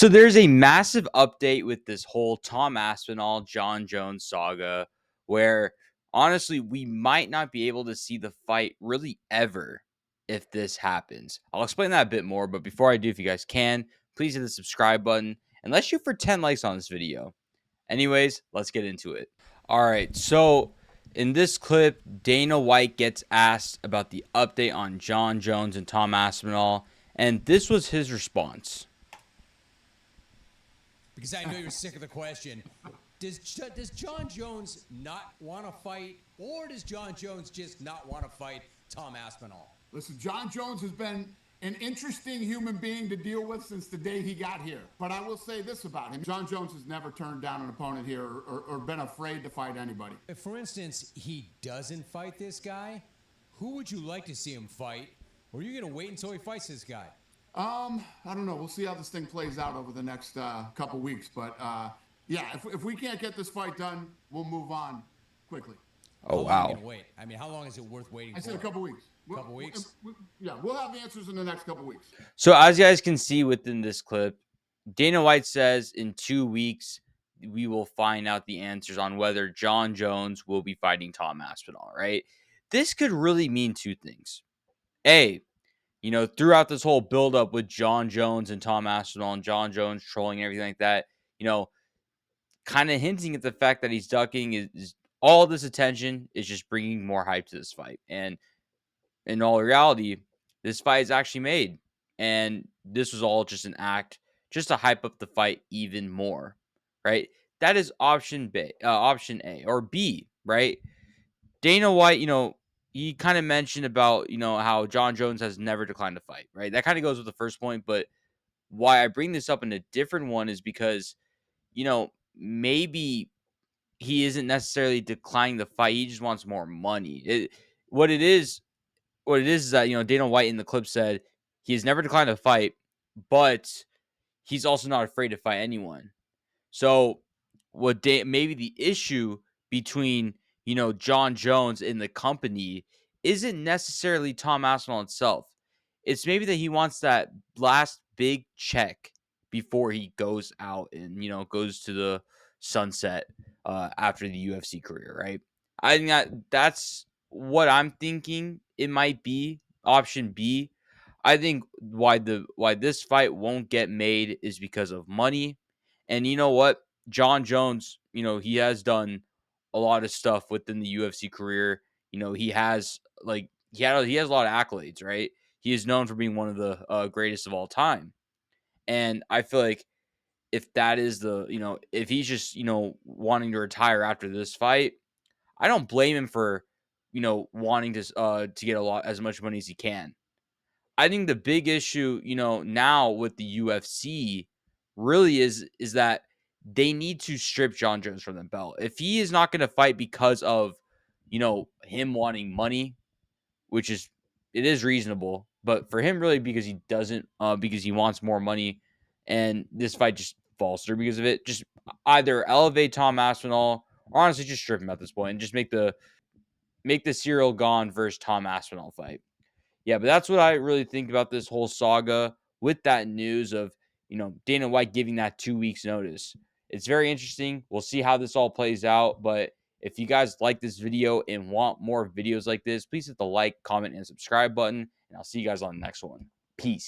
So there's a massive update with this whole Tom Aspinall, John Jones saga where honestly we might not be able to see the fight really ever if this happens. I'll explain that a bit more, but before I do, if you guys can, please hit the subscribe button and let's shoot for 10 likes on this video. Anyways, let's get into it. All right, so in this clip, Dana White gets asked about the update on John Jones and Tom Aspinall, and this was his response. Because I know you're sick of the question. Does John Jones not want to fight, or does John Jones just not want to fight Tom Aspinall? Listen, John Jones has been an interesting human being to deal with since the day he got here. But I will say this about him. John Jones has never turned down an opponent here or been afraid to fight anybody. If, for instance, he doesn't fight this guy, who would you like to see him fight? Or are you going to wait until he fights this guy? I don't know. We'll see how this thing plays out over the next couple weeks. But, yeah, if we can't get this fight done, we'll move on quickly. Oh, wow. How long are you gonna wait? I mean, how long is it worth waiting for? I said a couple weeks. Couple weeks? Yeah, we'll have the answers in the next couple weeks. So as you guys can see within this clip, Dana White says in 2 weeks, we will find out the answers on whether John Jones will be fighting Tom Aspinall, right? This could really mean two things. A, throughout this whole buildup with John Jones and Tom Aspinall and John Jones trolling and everything like that, kind of hinting at the fact that he's ducking is all this attention is just bringing more hype to this fight. And in all reality, this fight is actually made. And this was all just an act just to hype up the fight even more, right? That is option B, option A or B, right? Dana White, he kind of mentioned about, how John Jones has never declined to fight, right? That kind of goes with the first point, but why I bring this up in a different one is because, maybe he isn't necessarily declining the fight. He just wants more money. What it is that, Dana White in the clip said he has never declined a fight, but he's also not afraid to fight anyone. So maybe the issue between, John Jones and the company isn't necessarily Tom Aspinall itself. It's maybe that he wants that last big check before he goes out and, goes to the sunset after the UFC career, right? I think that's what I'm thinking it might be. Option B. I think why this fight won't get made is because of money. And you know what? John Jones, he has done a lot of stuff within the UFC career. He has he has a lot of accolades, right? He is known for being one of the greatest of all time. And I feel like if that is if he's just, wanting to retire after this fight, I don't blame him for, wanting to get as much money as he can. I think the big issue, now with the UFC really is that they need to strip John Jones from the belt. If he is not going to fight because of, him wanting money, which it is reasonable, but for him really because he doesn't, because he wants more money, and this fight just falls through because of it, just either elevate Tom Aspinall or honestly just strip him at this point and just make the Cyril Gane versus Tom Aspinall fight. Yeah, but that's what I really think about this whole saga with that news of, Dana White giving that 2 weeks notice. It's very interesting. We'll see how this all plays out. But if you guys like this video and want more videos like this, please hit the like, comment, and subscribe button. And I'll see you guys on the next one. Peace.